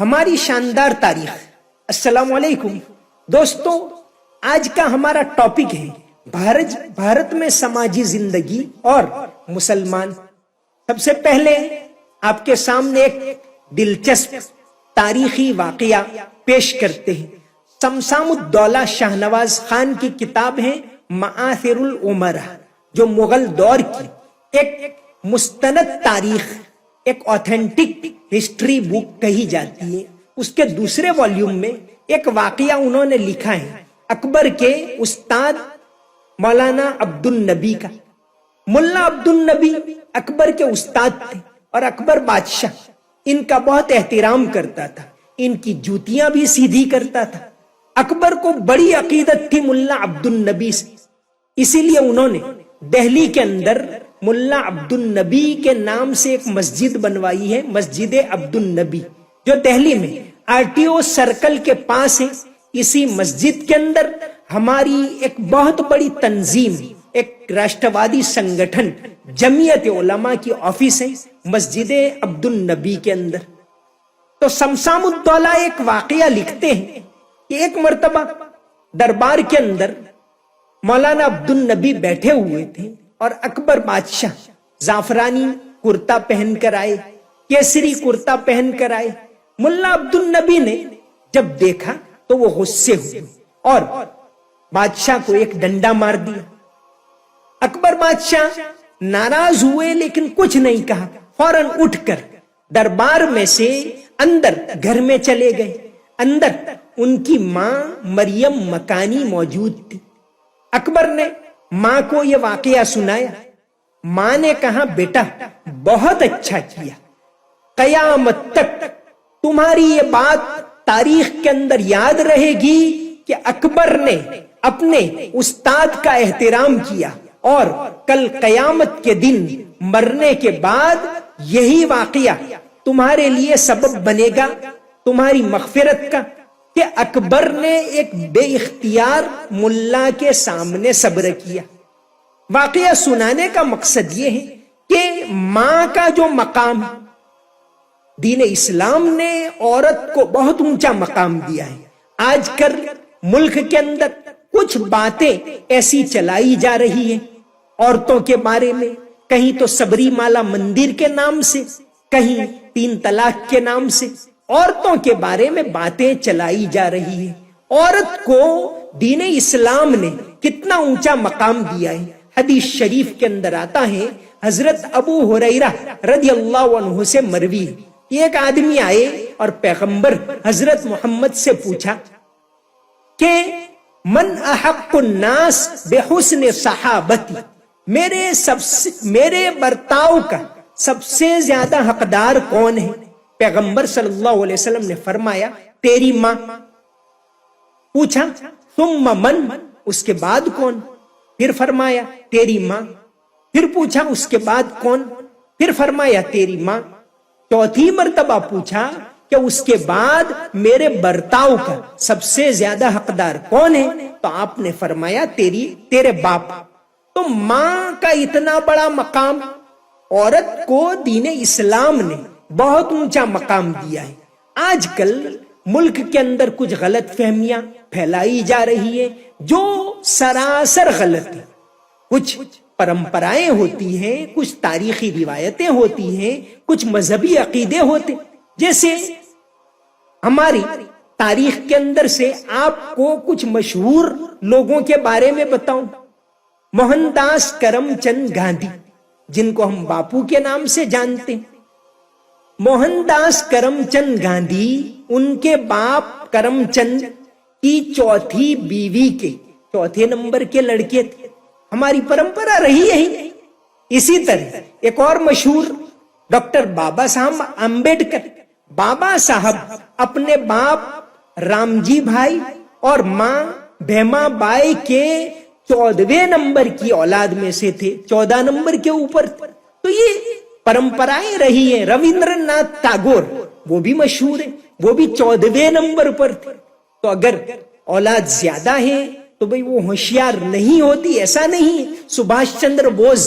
ہماری شاندار تاریخ۔ السلام علیکم دوستوں، آج کا ہمارا ٹاپک ہے بھارت میں سماجی زندگی اور مسلمان۔ سب سے پہلے آپ کے سامنے ایک دلچسپ تاریخی واقعہ پیش کرتے ہیں۔ سمسام الدولہ شاہ نواز خان کی کتاب ہے معاثر الامرا، جو مغل دور کی ایک مستند تاریخ، ایک آتھینٹک ہسٹری بک کہی جاتی ہے۔ اس کے دوسرے والیوم میں ایک واقعہ انہوں نے لکھا ہے اکبر کے استاد مولانا عبد النبی کا۔ ملا عبد النبی اکبر کے استاد تھے اور اکبر بادشاہ ان کا بہت احترام کرتا تھا، ان کی جوتیاں بھی سیدھی کرتا تھا۔ اکبر کو بڑی عقیدت تھی ملا عبد النبی سے، اسی لیے انہوں نے دہلی کے اندر ملا عبد النبی کے نام سے ایک مسجد بنوائی ہے، مسجد عبد النبی، جو دہلی میں RTO سرکل کے پاس ہے۔ اسی مسجد کے اندر ہماری ایک بہت بڑی تنظیم، ایک راشٹروادی سنگٹھن جمعیت علماء کی آفس ہے مسجد عبد النبی کے اندر۔ تو سمسام الدولہ ایک واقعہ لکھتے ہیں کہ ایک مرتبہ دربار کے اندر مولانا عبد النبی بیٹھے ہوئے تھے اور اکبر بادشاہ زعفرانی کرتا پہن کر آئے، کیسری کرتا پہن کر آئے۔ ملا عبد النبی نے جب دیکھا تو وہ غصے ہوئے اور بادشاہ کو ایک ڈنڈا مار دیا۔ اکبر بادشاہ ناراض ہوئے لیکن کچھ نہیں کہا، فوراً اٹھ کر دربار میں سے اندر گھر میں چلے گئے۔ اندر ان کی ماں مریم مکانی موجود تھی۔ اکبر نے ماں کو یہ واقعہ سنایا۔ ماں نے کہا، بیٹا بہت اچھا کیا، قیامت تک تمہاری یہ بات تاریخ کے اندر یاد رہے گی کہ اکبر نے اپنے استاد کا احترام کیا، اور کل قیامت کے دن مرنے کے بعد یہی واقعہ تمہارے لیے سبب بنے گا تمہاری مغفرت کا، کہ اکبر نے ایک بے اختیار ملا کے سامنے صبر کیا۔ واقعہ سنانے کا مقصد یہ ہے کہ ماں کا جو مقام، دین اسلام نے عورت کو بہت اونچا مقام دیا ہے۔ آج کل ملک کے اندر کچھ باتیں ایسی چلائی جا رہی ہیں عورتوں کے بارے میں، کہیں تو سبری مالا مندر کے نام سے، کہیں 3 طلاق کے نام سے عورتوں کے بارے میں باتیں چلائی جا رہی ہیں۔ عورت کو دین اسلام نے کتنا اونچا مقام دیا ہے۔ حدیث شریف کے اندر آتا ہے، حضرت ابو ہریرہ رضی اللہ عنہ سے مروی، ایک آدمی آئے اور پیغمبر حضرت محمد سے پوچھا کہ من احق الناس بحسن صحابتی، میرے برتاؤ کا سب سے زیادہ حقدار کون ہے؟ پیغمبر صلی اللہ علیہ وسلم نے فرمایا، تیری ماں۔ پوچھا ثم من، اس کے بعد کون؟ پھر فرمایا تیری ماں۔ پھر پوچھا اس کے بعد کون؟ پھر فرمایا تیری ماں۔ چوتھی مرتبہ پوچھا کہ اس کے بعد میرے برتاؤ کا سب سے زیادہ حقدار کون ہے؟ تو آپ نے فرمایا تیرے باپ۔ تو ماں کا اتنا بڑا مقام، عورت کو دین اسلام نے بہت اونچا مقام دیا ہے۔ آج کل ملک کے اندر کچھ غلط فہمیاں پھیلائی جا رہی ہیں جو سراسر غلط ہے۔ کچھ پرمپرائیں ہوتی ہیں، کچھ تاریخی روایتیں ہوتی ہیں، کچھ مذہبی عقیدے ہوتے، جیسے ہماری تاریخ کے اندر سے آپ کو کچھ مشہور لوگوں کے بارے میں بتاؤں۔ موہن داس کرم چند گاندھی، جن کو ہم باپو کے نام سے جانتے ہیں۔ موہن داس کرم چند گاندھی، ان کے باپ کرم چند کی چوتھی بیوی کے چوتھے نمبر کے لڑکے تھے۔ ہماری پرمپرا رہی ہے۔ اسی طرح ایک اور مشہور ڈاکٹر بابا صاحب امبیڈکر، بابا صاحب اپنے باپ رامجی بھائی اور ماں بھیما بائی کے 14ویں نمبر کی اولاد میں سے تھے، 14 نمبر کے اوپر تھے۔ تو یہ پرمپرائیں رہی ہیں۔ رویندر ناتھ ٹاگور، وہ بھی مشہور ہے، وہ بھی 14ویں نمبر پر تھے۔ تو اگر اولاد زیادہ ہے تو بھئی وہ ہوشیار نہیں ہوتی، ایسا نہیں ہے۔ سبھاش چندر بوس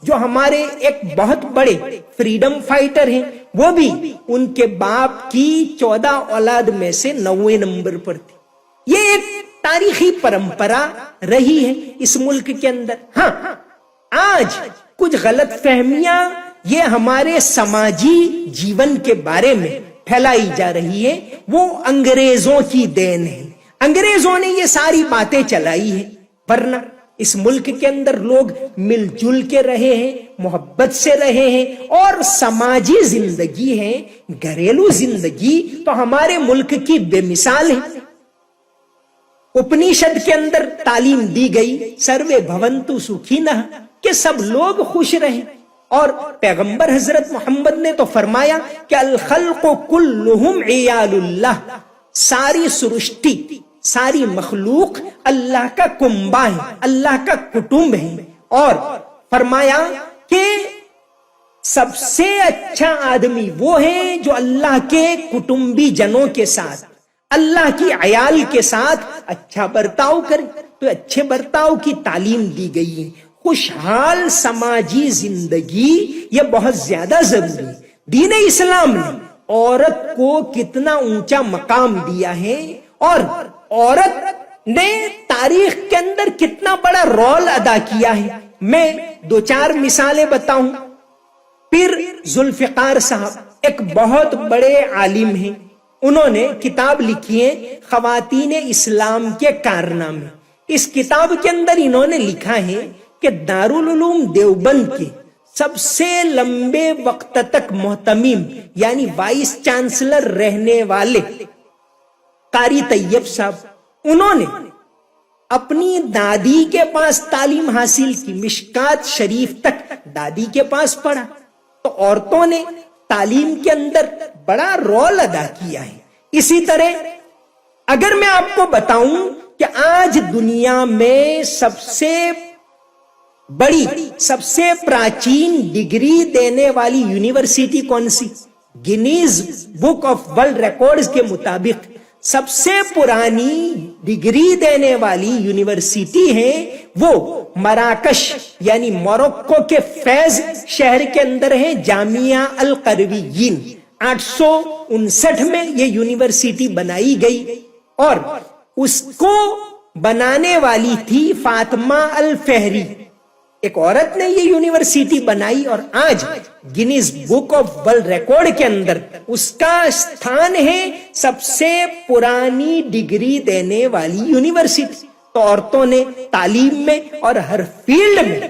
جو ہمارے ایک بہت بڑے فریڈم فائٹر ہیں، وہ بھی ان کے باپ کی 14 اولاد میں سے 9ویں نمبر پر تھے۔ یہ ایک تاریخی پرمپرا رہی ہے اس ملک کے اندر۔ ہاں، آج کچھ غلط فہمیاں یہ ہمارے سماجی جیون کے بارے میں پھیلائی جا رہی ہے، وہ انگریزوں کی دین ہے۔ انگریزوں نے یہ ساری باتیں چلائی ہے، ورنہ اس ملک کے اندر لوگ مل جل کے رہے ہیں، محبت سے رہے ہیں، اور سماجی زندگی ہے، گھریلو زندگی تو ہمارے ملک کی بے مثال ہے۔ اپنیشد کے اندر تعلیم دی گئی سروے بھونتو سکھینہ، کہ سب لوگ خوش رہیں، اور پیغمبر حضرت محمد نے تو فرمایا کہ الخلق کلہم عیال اللہ، ساری سرشٹی، ساری مخلوق اللہ کا کنبہ ہے، اللہ کا کٹمب ہے، اور فرمایا کہ سب سے اچھا آدمی وہ ہے جو اللہ کے کٹمبی جنوں کے ساتھ، اللہ کی عیال کے ساتھ اچھا برتاؤ کرے۔ تو اچھے برتاؤ کی تعلیم دی گئی ہے۔ خوشحال سماجی زندگی یہ بہت زیادہ ضروری ہے۔ دین اسلام نے عورت کو کتنا اونچا مقام دیا ہے، اور عورت نے تاریخ کے اندر کتنا بڑا رول ادا کیا ہے۔ میں 2-4 مثالیں بتاؤں۔ پیر ذوالفقار صاحب ایک بہت بڑے عالم ہیں، انہوں نے کتاب لکھی ہے خواتین اسلام کے کارنامے۔ اس کتاب کے اندر انہوں نے لکھا ہے کہ دارالعلوم دیوبند کے سب سے لمبے وقت تک محتمم یعنی وائس چانسلر رہنے والے قاری طیب صاحب، انہوں نے اپنی دادی کے پاس تعلیم حاصل کی، مشکات شریف تک دادی کے پاس پڑھا۔ تو عورتوں نے تعلیم کے اندر بڑا رول ادا کیا ہے۔ اسی طرح اگر میں آپ کو بتاؤں کہ آج دنیا میں سب سے بڑی، سب سے پراچین ڈگری دینے والی یونیورسٹی کون سی؟ Guinness book of world records کے مطابق سب سے پرانی ڈگری دینے والی یونیورسٹی ہے وہ مراکش یعنی موروکو کے فیض شہر کے اندر ہے، جامعہ القرویین۔ 859 میں یہ یونیورسٹی بنائی گئی، اور اس کو بنانے والی تھی فاطمہ الفہری، ایک عورت نے یہ یونیورسٹی بنائی، اور آج Guinness book of world record کے اندر اس کا ستھان ہے سب سے پرانی ڈگری دینے والی یونیورسٹی۔ تو عورتوں نے تعلیم میں اور ہر فیلڈ میں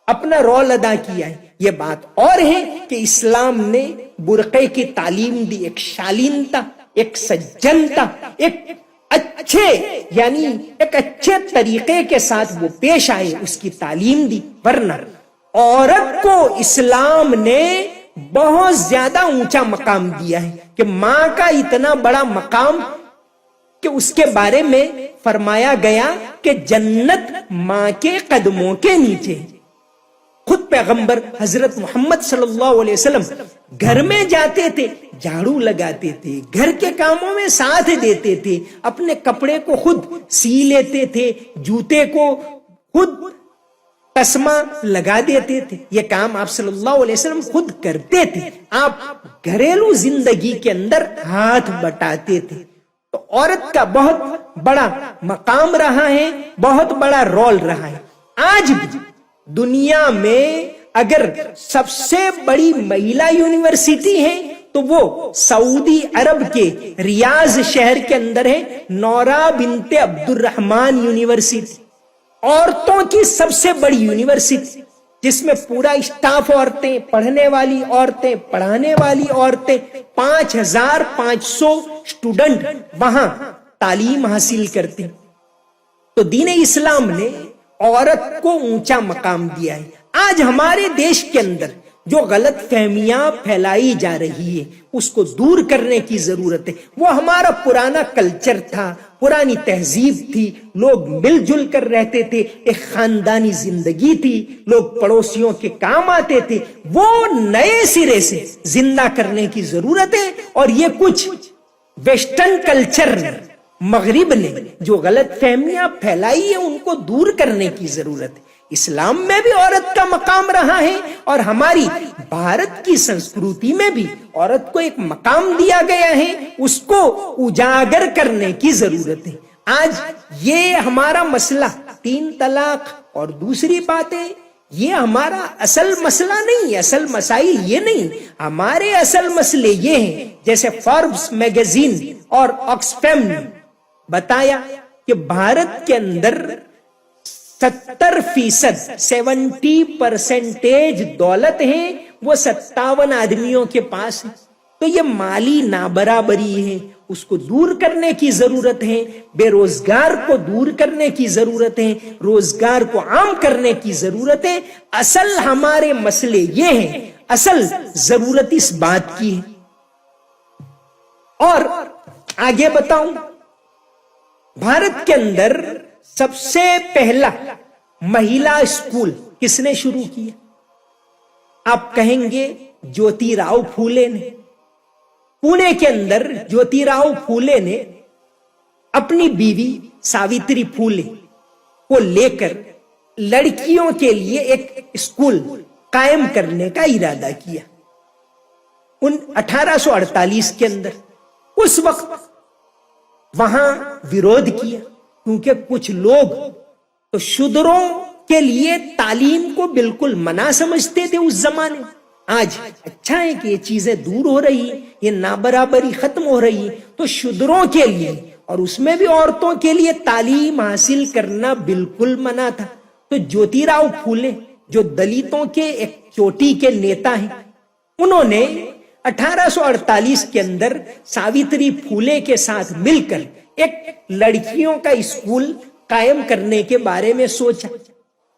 اپنا رول ادا کیا ہے۔ یہ بات اور ہے کہ اسلام نے برقعے کی تعلیم دی، ایک شالینتا، ایک سجنتا، ایک اچھے یعنی ایک اچھے طریقے کے ساتھ وہ پیش آئے، اس کی تعلیم دی۔ ورنہ عورت کو اسلام نے بہت زیادہ اونچا مقام دیا ہے، کہ ماں کا اتنا بڑا مقام کہ اس کے بارے میں فرمایا گیا کہ جنت ماں کے قدموں کے نیچے۔ خود پیغمبر حضرت محمد صلی اللہ علیہ وسلم گھر میں جاتے تھے، جھاڑو لگاتے تھے، گھر کے کاموں میں ساتھ دیتے تھے، اپنے کپڑے کو خود سی لیتے تھے، جوتے کو خود تسمہ لگا دیتے تھے۔ یہ کام آپ صلی اللہ علیہ وسلم خود کرتے تھے۔ آپ گھریلو زندگی کے اندر ہاتھ بٹاتے تھے۔ تو عورت کا بہت بڑا مقام رہا ہے، بہت بڑا رول رہا ہے۔ آج بھی دنیا میں اگر سب سے بڑی مہیلا یونیورسٹی ہے تو وہ سعودی عرب کے ریاض شہر کے اندر ہے، نورا بنت عبد الرحمن یونیورسٹی، عورتوں کی سب سے بڑی یونیورسٹی، جس میں پورا اسٹاف عورتیں، پڑھنے والی عورتیں، پڑھانے والی عورتیں، 5500 اسٹوڈنٹ وہاں تعلیم حاصل کرتے ہیں۔ تو دین اسلام نے عورت کو اونچا مقام دیا ہے۔ آج ہمارے دیش کے اندر جو غلط فہمیاں پھیلائی جا رہی ہے اس کو دور کرنے کی ضرورت ہے۔ وہ ہمارا پرانا کلچر تھا، پرانی تہذیب تھی، لوگ مل جل کر رہتے تھے، ایک خاندانی زندگی تھی، لوگ پڑوسیوں کے کام آتے تھے، وہ نئے سرے سے زندہ کرنے کی ضرورت ہے۔ اور یہ کچھ ویسٹرن کلچر نے، مغرب نے جو غلط فہمیاں پھیلائی ہیں ان کو دور کرنے کی ضرورت ہے۔ اسلام میں بھی عورت کا مقام رہا ہے اور ہماری بھارت کی سنسکرتی میں بھی عورت کو ایک مقام دیا گیا ہے، اس کو اجاگر کرنے کی ضرورت ہے۔ آج یہ ہمارا مسئلہ 3 طلاق اور دوسری باتیں، یہ ہمارا اصل مسئلہ نہیں ہے، اصل مسائل یہ نہیں، ہمارے اصل مسئلے یہ ہیں۔ جیسے فوربس میگزین اور آکسفیم نے بتایا کہ بھارت کے اندر 70% دولت ہے وہ 57 آدمیوں کے پاس ہے۔ تو یہ مالی نابرابری ہے، اس کو دور کرنے کی ضرورت ہے، بے روزگار کو دور کرنے کی ضرورت ہے، روزگار کو عام کرنے کی ضرورت ہے۔ اصل ہمارے مسئلے یہ ہیں، اصل ضرورت اس بات کی ہے۔ اور آگے بتاؤں، بھارت کے اندر سب سے پہلا مہیلا اسکول کس نے شروع کیا؟ آپ کہیں گے جیوتی راؤ پھولے نے۔ پونے کے اندر جیوتی راؤ پھولے نے اپنی بیوی ساوتری پھولے کو لے کر لڑکیوں کے لیے ایک اسکول قائم کرنے کا ارادہ کیا 1848 کے اندر۔ اس وقت وہاں ویرودھ کیا، کیونکہ کچھ لوگ تو شودروں کے لیے تعلیم کو بالکل منع سمجھتے تھے اس زمانے۔ آج اچھا ہے کہ یہ چیزیں دور ہو رہی ہیں، یہ نابرابری ختم ہو رہی ہے، تو شودروں کے لیے اور اس میں بھی عورتوں کے لیے تعلیم حاصل کرنا بالکل منع تھا۔ تو جیوتی راؤ پھولے جو دلتوں کے ایک چوٹی کے نیتا ہیں، انہوں نے 1848 کے اندر ساوتری پھولے کے ساتھ مل کر ایک لڑکیوں کا اسکول قائم کرنے کے بارے میں سوچا۔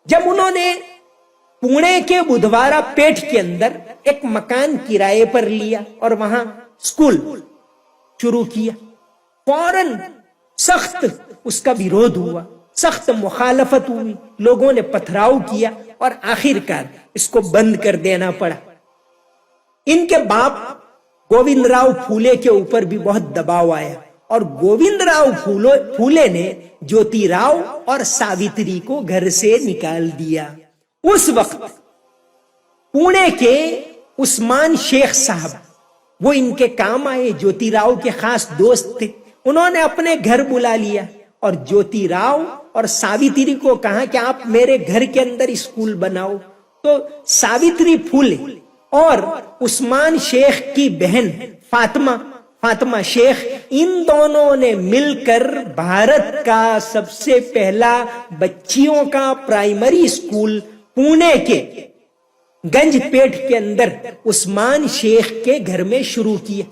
جب انہوں نے پونے کے بدھوارا پیٹ کے اندر ایک مکان کرائے پر لیا اور وہاں اسکول شروع کیا، فوراً سخت اس کا ویرودھ ہوا، سخت مخالفت ہوئی، لوگوں نے پتھراؤ کیا اور آخرکار اس کو بند کر دینا پڑا۔ ان کے باپ گووند راؤ پھولے کے اوپر بھی بہت دباؤ آیا اور گووند راؤ پھولے نے جیوتی راؤ اور ساوتری کو گھر سے نکال دیا۔ اس وقت پونے کے عثمان شیخ صاحب وہ ان کے کام آئے، جیوتی راؤ کے خاص دوست تھے، انہوں نے اپنے گھر بلا لیا اور جیوتی راؤ اور ساوتری کو کہا کہ آپ میرے گھر کے اندر اسکول بناؤ۔ تو ساوتری پھولے اور عثمان شیخ کی بہن فاطمہ شیخ، ان دونوں نے مل کر بھارت کا سب سے پہلا بچیوں کا پرائمری اسکول پونے کے گنج پیٹ کے اندر عثمان شیخ کے گھر میں شروع کیا۔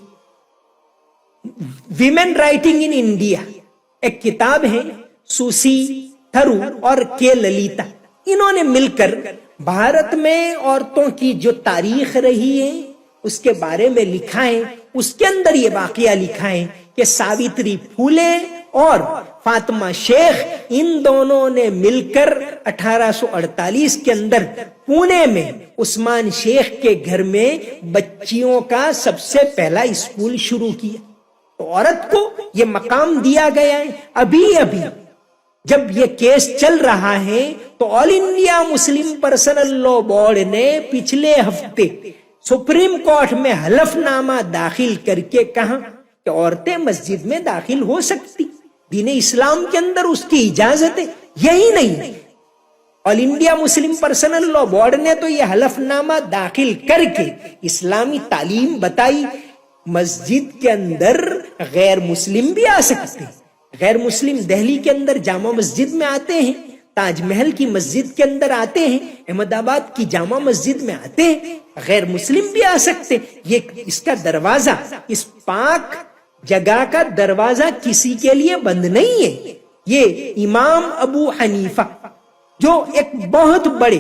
ویمن رائٹنگ ان انڈیا ایک کتاب ہے، سوسی تھرو اور کے للیتا، انہوں نے مل کر بھارت میں عورتوں کی جو تاریخ رہی ہے اس کے بارے میں لکھا ہے۔ اس کے اندر یہ واقعہ لکھا ہے کہ ساوتری پھولے اور فاطمہ شیخ ان دونوں نے مل کر 1848 کے اندر پونے میں عثمان شیخ کے گھر میں بچیوں کا سب سے پہلا اسکول شروع کیا۔ تو عورت کو یہ مقام دیا گیا ہے۔ ابھی جب یہ کیس چل رہا ہے تو آل انڈیا مسلم پرسنل لا بورڈ نے پچھلے ہفتے سپریم کورٹ میں حلف نامہ داخل کر کے کہا کہ عورتیں مسجد میں داخل ہو سکتی، دین اسلام کے اندر اس کی اجازت ہے۔ یہی نہیں، آل انڈیا مسلم پرسنل لا بورڈ نے تو یہ حلف نامہ داخل کر کے اسلامی تعلیم بتائی، مسجد کے اندر غیر مسلم بھی آ سکتے ہیں۔ غیر مسلم دہلی کے اندر جامع مسجد میں آتے ہیں، تاج محل کی مسجد کے اندر آتے ہیں، احمد آباد کی جامع مسجد میں آتے ہیں، غیر مسلم بھی آ سکتے۔ یہ اس کا دروازہ، اس پاک جگہ کا دروازہ کسی کے لیے بند نہیں ہے۔ یہ امام ابو حنیفہ جو ایک بہت بڑے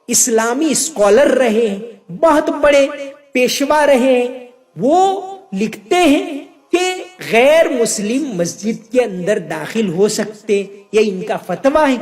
اسلامی اسکالر رہے ہیں، بہت بڑے پیشوا رہے ہیں، وہ لکھتے ہیں کہ غیر مسلم مسجد کے اندر داخل ہو سکتے، یہ ان کا فتویٰ ہے۔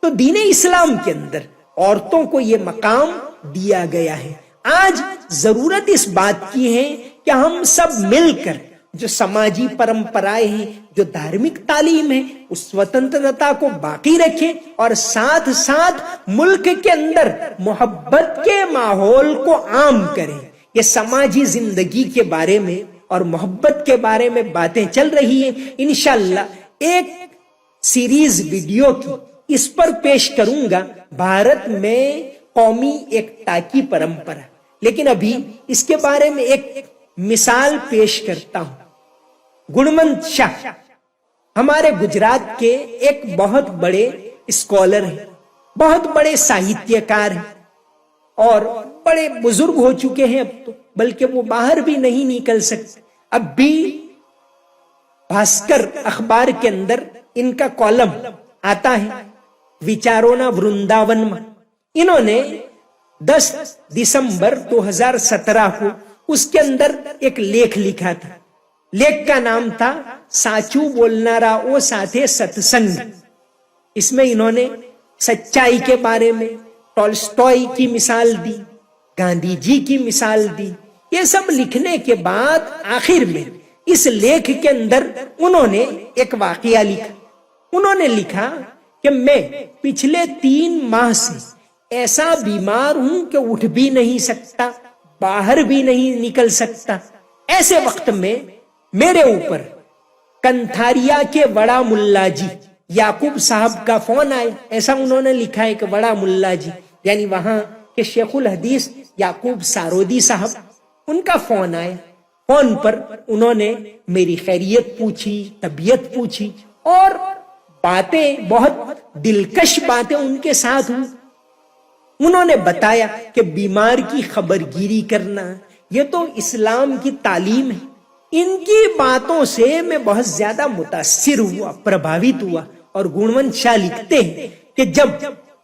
تو دین اسلام کے اندر عورتوں کو یہ مقام دیا گیا ہے۔ آج ضرورت اس بات کی ہے کہ ہم سب مل کر جو سماجی پرمپرائیں ہیں، جو دھارمک تعلیم ہے، اس سوتنترتا کو باقی رکھیں اور ساتھ ساتھ ملک کے اندر محبت کے ماحول کو عام کریں۔ یہ سماجی زندگی کے بارے میں اور محبت کے بارے میں باتیں چل رہی ہیں، انشاءاللہ ایک سیریز ویڈیو کی اس پر پیش کروں گا، بھارت میں قومی ایکتا کی پرمپرا۔ لیکن ابھی اس کے بارے میں ایک مثال پیش کرتا ہوں۔ گنمت شاہ ہمارے گجرات کے ایک بہت بڑے اسکالر ہیں، بہت بڑے ساہتیہ کار ہیں اور بڑے بزرگ ہو چکے ہیں اب تو، بلکہ وہ باہر بھی نہیں نکل سکتے۔ اب بھی بھاسکر اخبار کے اندر ان کا کالم آتا ہے، وچارونا ورنداون میں۔ انہوں نے 10 دسمبر 2017 کو اس کے اندر ایک لیکھ لکھا تھا۔ لیکھ کا نام تھا ساچو بولنارا او ساتھے ستسنگ۔ اس میں انہوں نے سچائی کے بارے میں ٹولسٹوئی کی مثال دی، گاندھی جی کی مثال دی۔ یہ سب لکھنے کے بعد آخر میں اس لیکھ کے اندر انہوں نے ایک واقعہ لکھا۔ انہوں نے لکھا کہ میں پچھلے 3 ماہ سے ایسا بیمار ہوں کہ اٹھ بھی نہیں سکتا، باہر بھی نہیں نکل سکتا۔ ایسے وقت میں میرے اوپر کنتھاریا کے بڑا ملا جی یعقوب صاحب کا فون آیا۔ ایسا انہوں نے لکھا ہے کہ بڑا ملا جی یعنی وہاں کے شیخ الحدیث یعقوب سارودی صاحب، ان کا فون آیا۔ فون پر انہوں نے میری خیریت پوچھی، طبیعت پوچھی اور باتیں، بہت دلکش باتیں ان کے ساتھ ہوئی۔ انہوں نے بتایا کہ بیمار کی خبر گیری کرنا یہ تو اسلام کی تعلیم ہے۔ ان کی باتوں سے میں بہت زیادہ متاثر ہوا، پربھاوت ہوا۔ اور گنمت شاہ لکھتے ہیں کہ جب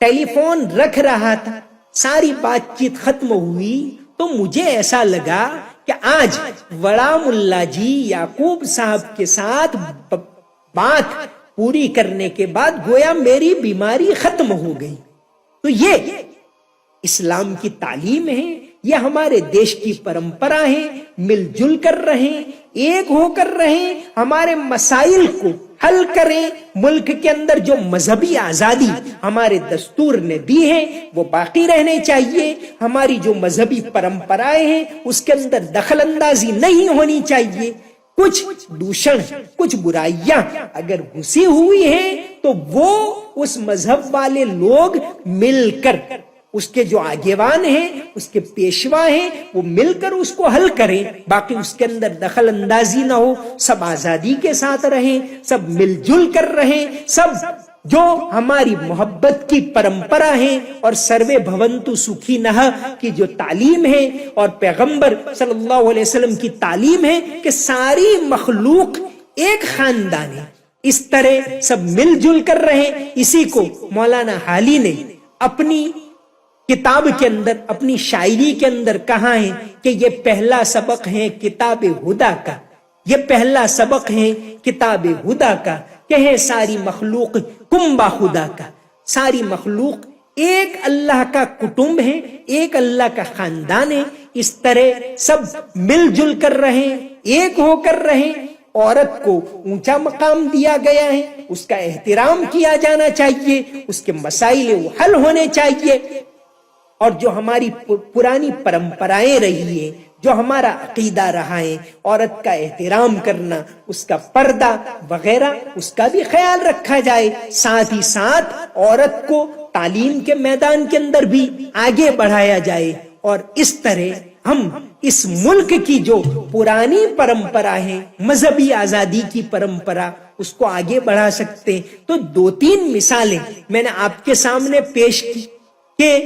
ٹیلی فون رکھ رہا تھا، ساری بات چیت ختم ہوئی تو مجھے ایسا لگا کہ آج بڑا ملا جی یعقوب صاحب کے ساتھ بات پوری کرنے کے بعد گویا میری بیماری ختم ہو گئی۔ تو یہ اسلام کی تعلیم ہے، یہ ہمارے دیش کی پرمپرا ہے۔ مل جل کر رہیں، ایک ہو کر رہیں، ہمارے مسائل کو حل کریں۔ ملک کے اندر جو مذہبی آزادی ہمارے دستور نے دی ہے وہ باقی رہنے چاہیے۔ ہماری جو مذہبی پرمپرائیں ہیں اس کے اندر دخل اندازی نہیں ہونی چاہیے۔ کچھ دوشن، کچھ برائیاں اگر گھسی ہوئی ہیں تو وہ اس مذہب والے لوگ مل کر، اس کے جو آگیوان ہیں، اس کے پیشوا ہیں، وہ مل کر اس کو حل کریں۔ باقی اس کے اندر دخل اندازی نہ ہو، سب آزادی کے ساتھ رہیں، سب مل جل کر رہیں۔ سب جو ہماری محبت کی پرمپرا ہے اور سروے بھونتو سکھی نہ کی جو تعلیم ہے اور پیغمبر صلی اللہ علیہ وسلم کی تعلیم ہے کہ ساری مخلوق ایک خاندان ہے، اس طرح سب مل جل کر رہیں۔ اسی کو مولانا حالی نے اپنی کتاب کے اندر، اپنی شاعری کے اندر کہا ہے کہ یہ پہلا سبق ہے کتاب ہدا کا، یہ پہلا سبق ہے کتاب ہدا کا، کہیں ساری مخلوق کنبا خدا کا۔ ساری مخلوق ایک اللہ کا کٹمب ہے، ایک اللہ کا خاندان ہے۔ اس طرح سب مل جل کر رہیں، ایک ہو کر رہیں۔ عورت کو اونچا مقام دیا گیا ہے، اس کا احترام کیا جانا چاہیے، اس کے مسائل وہ حل ہونے چاہیے۔ اور جو ہماری پرانی پرمپرائیں رہی ہیں، جو ہمارا عقیدہ رہا ہے، عورت کا احترام کرنا، اس کا پردہ وغیرہ، اس کا بھی خیال رکھا جائے۔ ساتھ ہی ساتھ عورت کو تعلیم کے میدان کے اندر بھی آگے بڑھایا جائے۔ اور اس طرح ہم اس ملک کی جو پرانی پرمپرا ہے، مذہبی آزادی کی پرمپرا، اس کو آگے بڑھا سکتے ہیں۔ تو 2-3 مثالیں میں نے آپ کے سامنے پیش کی کہ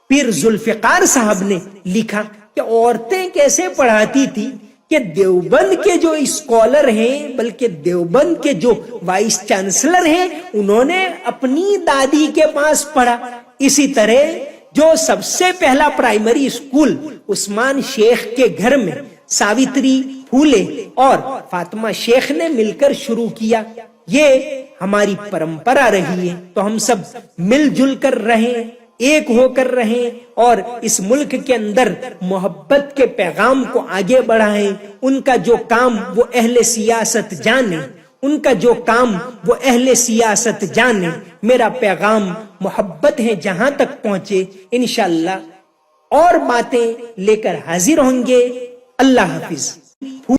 پیر ذوالفقار صاحب نے لکھا کہ عورتیں کیسے پڑھاتی تھی، کہ دیوبند کے جو اسکالر ہیں، بلکہ دیوبند کے جو وائس چانسلر ہیں، انہوں نے اپنی دادی کے پاس پڑھا۔ اسی طرح جو سب سے پہلا پرائمری اسکول عثمان شیخ کے گھر میں ساوتری پھولے اور فاطمہ شیخ نے مل کر شروع کیا، یہ ہماری پرمپرا رہی ہے۔ تو ہم سب مل جل کر رہیں، ایک ہو کر رہیں اور اس ملک کے اندر محبت کے پیغام کو آگے بڑھائیں. ان کا جو کام وہ اہل سیاست جانیں، ان کا جو کام وہ اہل سیاست جانیں. میرا پیغام محبت ہے جہاں تک پہنچے. انشاءاللہ اور باتیں لے کر حاضر ہوں گے. اللہ حافظ.